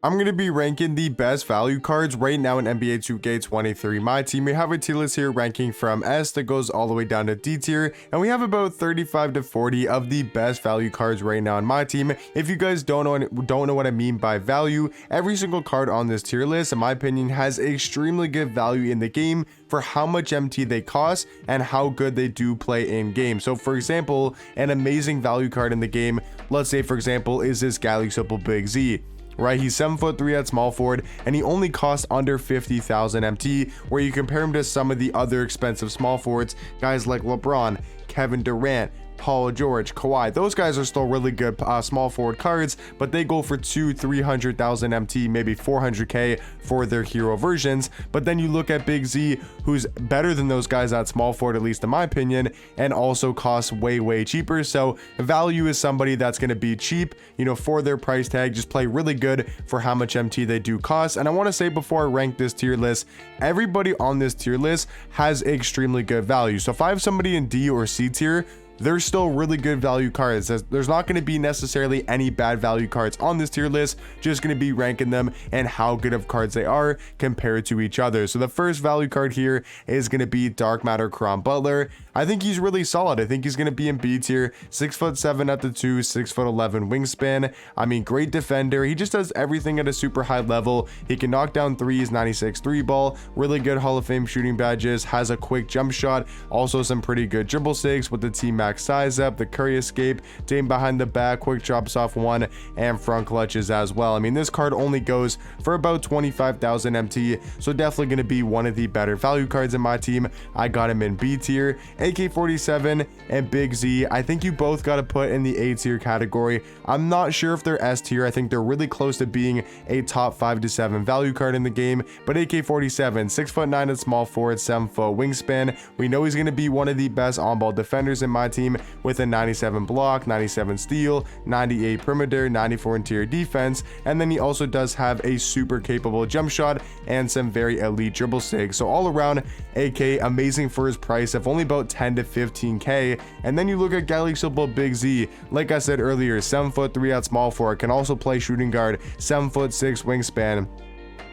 I'm going to be ranking the best value cards right now in NBA 2K23 Myteam. We have a tier list here ranking from S that goes all the way down to D tier, and we have about 35 to 40 of the best value cards right now in Myteam. If you guys don't know what I mean by value, every single card on this tier list, in my opinion, has extremely good value in the game for how much MT they cost and how good they do play in game. So for example, an amazing value card in the game, let's say for example, is this Galaxy Big Z. Right, he's 7'3" at small forward, and he only costs under 50,000 MT, where you compare him to some of the other expensive small forwards, guys like LeBron, Kevin Durant, Paul George, Kawhi. Those guys are still really good small forward cards, but they go for 200,000-300,000 MT, maybe 400k for their hero versions. But then you look at Big Z, who's better than those guys at small forward, at least in my opinion, and also costs way cheaper. So value is somebody that's going to be cheap, you know, for their price tag, just play really good for how much MT they do cost. And I want to say before I rank this tier list, everybody on this tier list has extremely good value. So if I have somebody in D or C tier, they're still really good value cards. There's not going to be necessarily any bad value cards on this tier list, just going to be ranking them and how good of cards they are compared to each other. So the first value card here is going to be Dark Matter Caron Butler. I think he's really solid. I think he's going to be in B tier, 6'7" at the 2, 6'11" wingspan. I mean, great defender. He just does everything at a super high level. He can knock down threes, 96 3 ball, really good Hall of Fame shooting badges, has a quick jump shot, also some pretty good dribble stakes with the team max size up, the Curry escape, Dame behind the back, quick drops off one, and front clutches as well. I mean, this card only goes for about 25,000 MT, so definitely going to be one of the better value cards in my team. I got him in B tier. AK-47 and Big Z, I think you both got to put in the A tier category. I'm not sure if they're S tier. I think they're really close to being a top 5 to 7 value card in the game, but AK-47, 6'9" at small forward, 7 foot wingspan. We know he's going to be one of the best on-ball defenders in my team with a 97 block, 97 steal, 98 perimeter, 94 interior defense, and then he also does have a super capable jump shot and some very elite dribble stakes. So all around, AK amazing for his price of only about 10 to 15k. And then you look at Galaxy Big Z, like I said earlier, 7'3" at small forward, can also play shooting guard, 7'6" wingspan.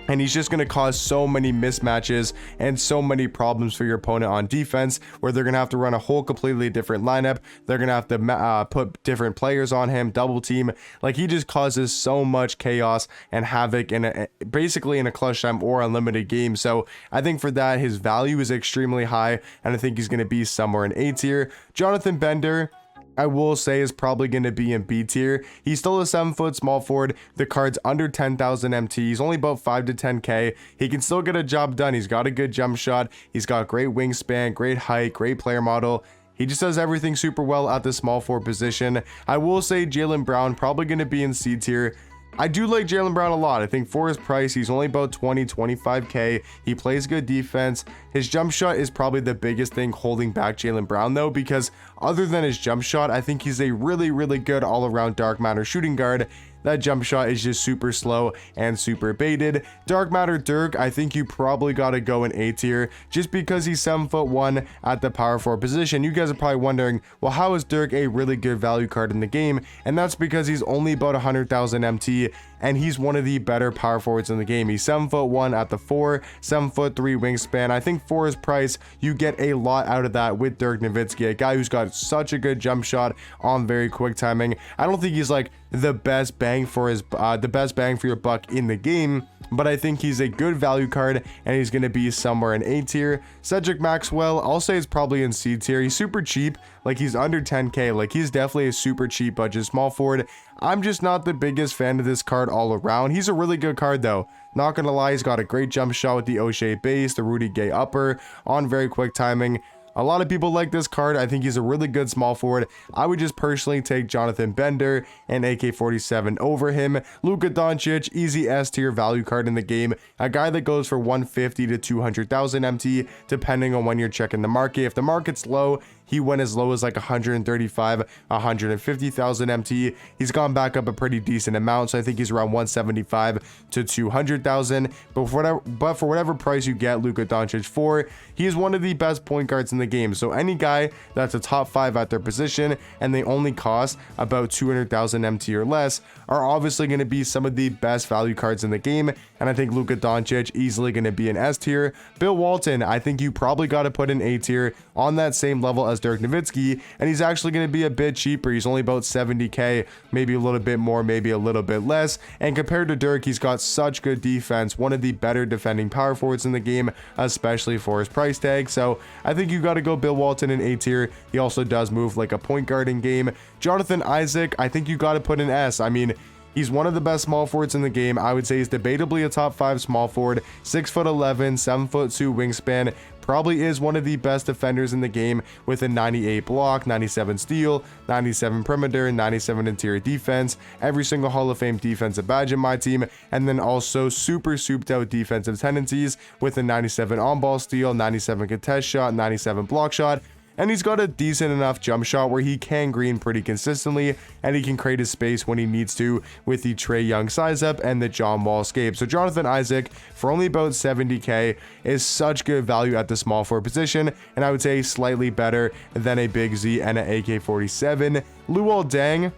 And he's just going to cause so many mismatches and so many problems for your opponent on defense, where they're going to have to run a whole completely different lineup. They're going to have to put different players on him, double team. Like, he just causes so much chaos and havoc in basically in a clutch time or unlimited game. So I think for that, his value is extremely high, and I think he's going to be somewhere in A tier. Jonathan Bender, I will say, is probably going to be in B tier. He's still a 7 foot small forward. The card's under 10,000 MT. He's only about 5 to 10k. He can still get a job done. He's got a good jump shot. He's got great wingspan, great height, great player model. He just does everything super well at the small forward position. I will say Jaylen Brown probably going to be in C tier. I do like Jaylen Brown a lot. I think for his price, he's only about 25k. He plays good defense. His jump shot is probably the biggest thing holding back Jaylen Brown, though, because other than his jump shot, I think he's a really good all-around dark matter shooting guard. That jump shot is just super slow and super baited. Dark Matter Dirk, I think you probably got to go in A tier just because he's 7'1" at the power forward position. You guys are probably wondering, well, how is Dirk a really good value card in the game? And that's because he's only about 100,000 MT, and he's one of the better power forwards in the game. He's 7'1" at the 4, 7'3" wingspan. I think for his price, you get a lot out of that with Dirk Nowitzki, a guy who's got such a good jump shot on very quick timing. I don't think he's like the best bang for your buck in the game, but I think he's a good value card, and he's going to be somewhere in A tier. Cedric Maxwell, I'll say it's probably in C tier. He's super cheap, like he's under 10k, like he's definitely a super cheap budget small forward. I'm just not the biggest fan of this card all around. He's a really good card though. Not gonna lie, he's got a great jump shot with the O'Shea base, the Rudy Gay upper on very quick timing. A lot of people like this card. I think he's a really good small forward. I would just personally take Jonathan Bender and AK-47 over him. Luka Doncic, easy S tier value card in the game. A guy that goes for 150 to 200,000 MT, depending on when you're checking the market. If the market's low, he went as low as like 135, 150,000 MT. He's gone back up a pretty decent amount, so I think he's around 175 to 200,000. But for whatever price you get Luka Doncic for, he is one of the best point guards in the game. So any guy that's a top 5 at their position and they only cost about 200,000 MT or less are obviously going to be some of the best value cards in the game. And I think Luka Doncic easily going to be an S tier. Bill Walton, I think you probably got to put an A tier on that same level as Dirk Nowitzki, and he's actually going to be a bit cheaper. He's only about 70k, maybe a little bit more, maybe a little bit less. And compared to Dirk, he's got such good defense, one of the better defending power forwards in the game, especially for his price tag. So I think you got to go Bill Walton in A tier. He also does move like a point guard in game. Jonathan Isaac, I think you got to put an S. I mean, he's one of the best small forwards in the game. I would say he's debatably a top 5 small forward, 6'11", 7'2" wingspan. Probably is one of the best defenders in the game with a 98 block, 97 steal, 97 perimeter, 97 interior defense, every single Hall of Fame defensive badge in my team, and then also super souped out defensive tendencies with a 97 on-ball steal, 97 contest shot, 97 block shot. And he's got a decent enough jump shot where he can green pretty consistently, and he can create his space when he needs to with the Trae Young size up and the John Wall escape. So Jonathan Isaac, for only about 70k, is such good value at the small forward position, and I would say slightly better than a Big Z and an AK-47. Luol Deng,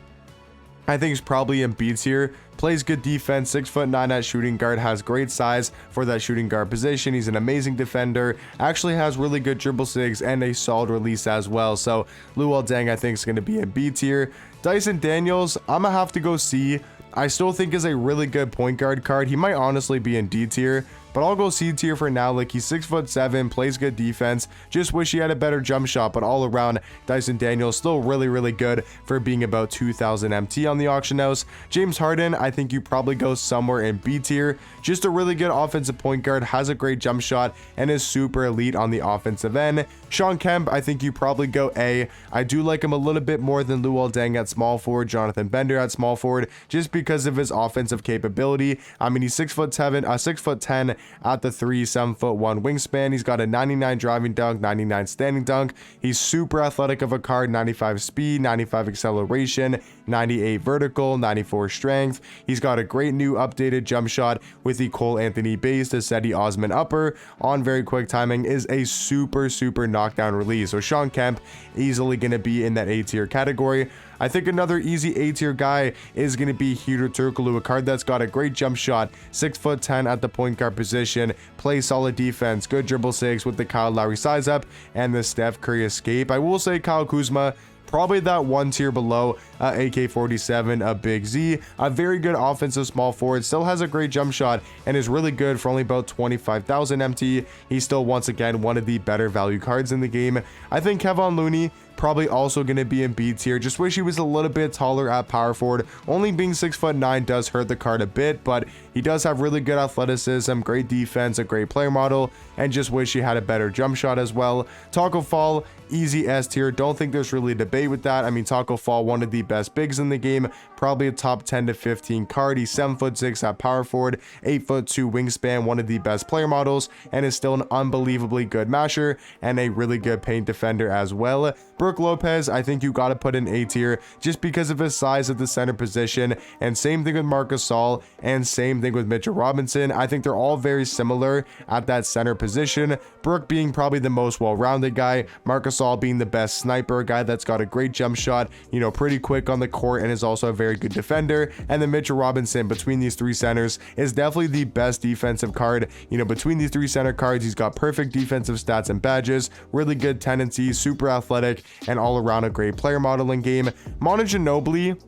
I think he's probably in B tier. Plays good defense, 6'9" at shooting guard, has great size for that shooting guard position. He's an amazing defender, actually has really good dribble sigs and a solid release as well. So Luol Deng, I think, is going to be in B tier. Dyson Daniels, I'm gonna have to go C. I still think is a really good point guard card. He might honestly be in D tier, but I'll go C tier for now. Like, he's 6'7", plays good defense. Just wish he had a better jump shot, but all around, Dyson Daniels still really good for being about 2,000 MT on the auction house. James Harden, I think you probably go somewhere in B tier. Just a really good offensive point guard, has a great jump shot, and is super elite on the offensive end. Shawn Kemp, I think you probably go A. I do like him a little bit more than Luol Deng at small forward, Jonathan Bender at small forward, just because of his offensive capability. I mean, he's 6'10" at the 3, 7'1" wingspan. He's got a 99 driving dunk, 99 standing dunk. He's super athletic of a card, 95 speed, 95 acceleration, 98 vertical, 94 strength. He's got a great new updated jump shot with the Cole Anthony base. The Cedi Osman upper on very quick timing is a super knockdown release. So Shawn Kemp easily going to be in that A tier category. I think another easy A tier guy is going to be Hedo Turkoglu, a card that's got a great jump shot, 6'10" at the point guard position, plays solid defense, good dribble sigs with the Kyle Lowry size up and the Steph Curry escape. I will say Kyle Kuzma, probably that one tier below AK-47, a Big Z, a very good offensive small forward, still has a great jump shot and is really good for only about 25,000 MT. He's still once again one of the better value cards in the game. I think Kevon Looney, probably also going to be in B tier. Just wish he was a little bit taller at power forward. Only being 6'9" does hurt the card a bit, but he does have really good athleticism, great defense, a great player model, and just wish he had a better jump shot as well. Taco Fall, easy S tier. Don't think there's really a debate with that. I mean, Taco Fall, one of the best bigs in the game, probably a top 10 to 15 card. He's 7'6" at power forward, 8'2" wingspan, one of the best player models, and is still an unbelievably good masher and a really good paint defender as well. Brook Lopez, I think you got to put in A tier just because of his size at the center position, and same thing with Marc Gasol and same thing with Mitchell Robinson. I think they're all very similar at that center position. Brook being probably the most well-rounded guy, Marc Gasol being the best sniper, a guy that's got a great jump shot, you know, pretty quick on the court and is also a very good defender. And then Mitchell Robinson between these three centers is definitely the best defensive card. You know, between these three center cards, he's got perfect defensive stats and badges, really good tendencies, super athletic, and all around a great player modeling game. Manu Ginobili,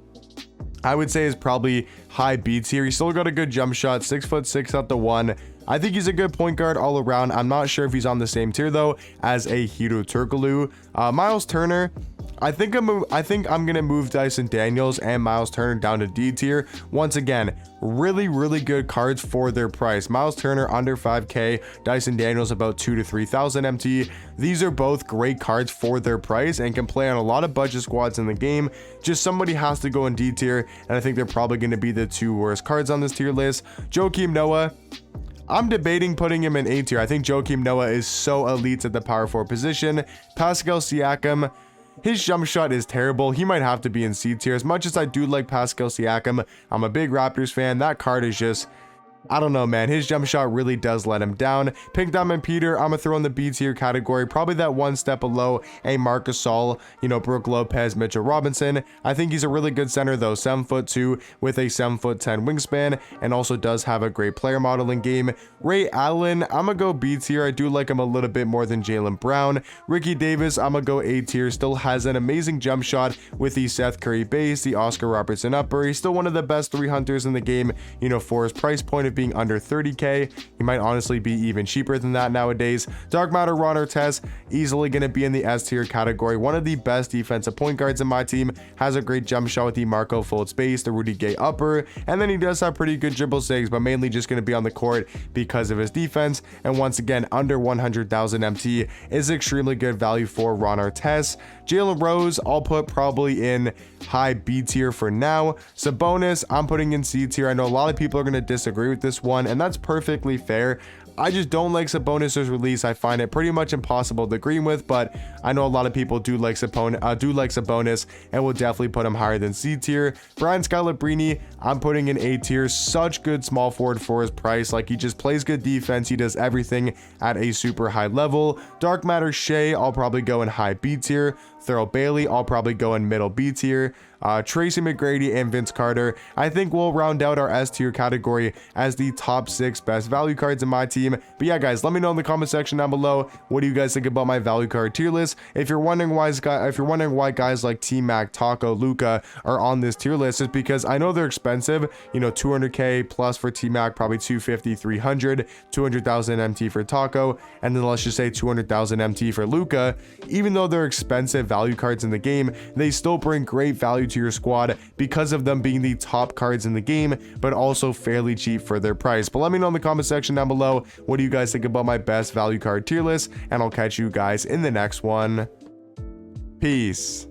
I would say, is probably high B tier. He's still got a good jump shot, 6'6" at the 1. I think he's a good point guard all around. I'm not sure if he's on the same tier though as a Hedo Turkoglu. Miles Turner, I think I'm gonna move Dyson Daniels and Miles Turner down to D tier. Once again, really good cards for their price. Miles Turner under 5k, Dyson Daniels about 2,000 to 3,000 MT. These are both great cards for their price and can play on a lot of budget squads in the game. Just somebody has to go in D tier, and I think they're probably going to be the two worst cards on this tier list. Joakim Noah, I'm debating putting him in A tier. I think Joakim Noah is so elite at the power forward position. Pascal Siakam, his jump shot is terrible. He might have to be in C tier. As much as I do like Pascal Siakam, I'm a big Raptors fan. That card is just, I don't know, man. His jump shot really does let him down. Pink Diamond Peter, I'm gonna throw in the B tier category. Probably that one step below a Marc Gasol, Brooke Lopez, Mitchell Robinson. I think he's a really good center though. 7'2" with a 7'10" wingspan, and also does have a great player modeling game. Ray Allen, I'm gonna go B tier. I do like him a little bit more than Jaylen Brown. Ricky Davis, I'm gonna go A tier. Still has an amazing jump shot with the Seth Curry base, the Oscar Robertson upper. He's still one of the best 3 hunters in the game, for his price point of being under 30k. He might honestly be even cheaper than that nowadays. Dark Matter Ron Artest, easily going to be in the S tier category. One of the best defensive point guards in my team. Has a great jump shot with the Marco Fultz base, the Rudy Gay upper, and then he does have pretty good dribble saves, but mainly just going to be on the court because of his defense. And once again, under 100,000 MT is extremely good value for Ron Artest. Jalen Rose, I'll put probably in high B tier for now. Sabonis, I'm putting in C tier. I know a lot of people are going to disagree with this one, and that's perfectly fair. I just don't like Sabonis' release. I find it pretty much impossible to agree with, but I know a lot of people do like Sabonis and will definitely put him higher than C tier. Brian Scalabrine, I'm putting in A tier. Such good small forward for his price. Like, he just plays good defense. He does everything at a super high level. Dark Matter Shea, I'll probably go in high B tier. Thurl Bailey, I'll probably go in middle B tier. Tracy McGrady and Vince Carter, I think we'll round out our S tier category as the top 6 best value cards in my team. But yeah, guys, let me know in the comment section down below, what do you guys think about my value card tier list? If you're wondering why guys like T-Mac, Taco, Luka are on this tier list, it's because I know they're expensive. 200k plus for T-Mac, probably 250, 300, 200,000 MT for Taco, and then let's just say 200,000 MT for Luka. Even though they're expensive value cards in the game, they still bring great value to your squad because of them being the top cards in the game, but also fairly cheap for their price. But let me know in the comment section down below, what do you guys think about my best value card tier list, and I'll catch you guys in the next one. Peace.